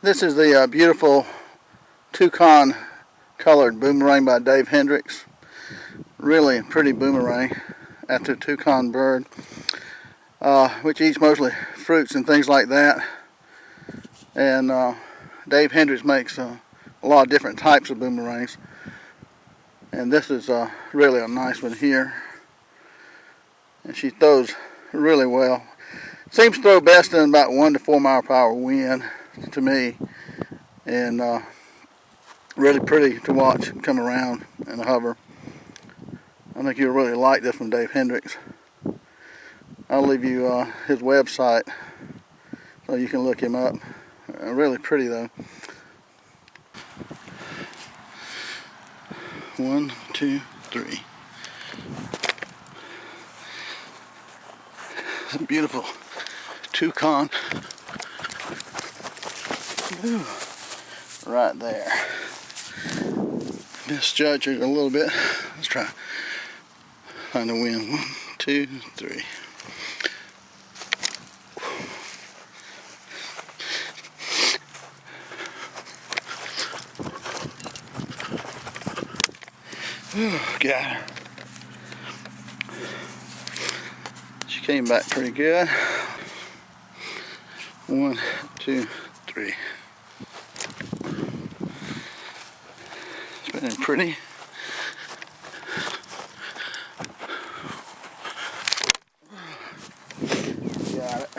This is the beautiful Toucan colored boomerang by Hendricks. Really pretty boomerang after toucan bird, which eats mostly fruits and things like that. And Hendricks makes a lot of different types of boomerangs. And this is really a nice one here. And she throws really well. Seems to throw best in about 1 to 4 mile per hour wind to me. And really pretty to watch him come around and hover. I think you'll really like this from Hendricks. I'll leave you his website so you can look him up. Really pretty though. 1, 2, 3. It's a beautiful toucan. Ooh, right there. Misjudge it a little bit. Let's try find a wind. 1, 2, 3. Ooh, got her. She came back pretty good. 1, 2, 3. Spinning pretty. Got it.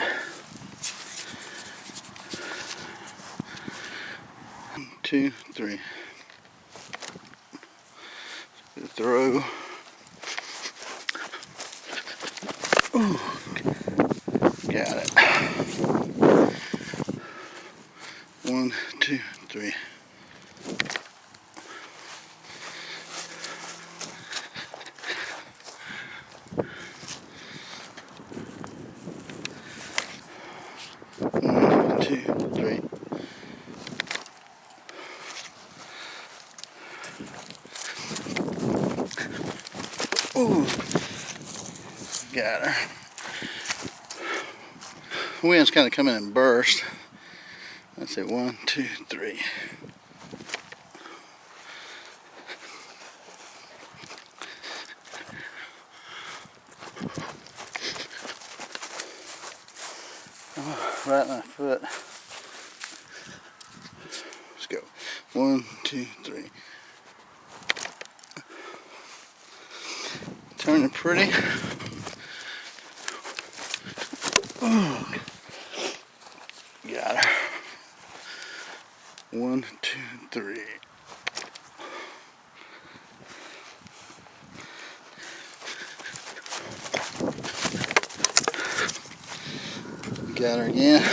1, 2, 3. Throw. Ooh, got it. 1, 2, 3. One, two, three. Ooh, got her. The wind's kind of coming in bursts. That's it. 1, 2, 3. Oh, right in my foot. Let's go. 1, 2, 3. Turning pretty. Ooh. Got her. 1, 2, 3. Got her again.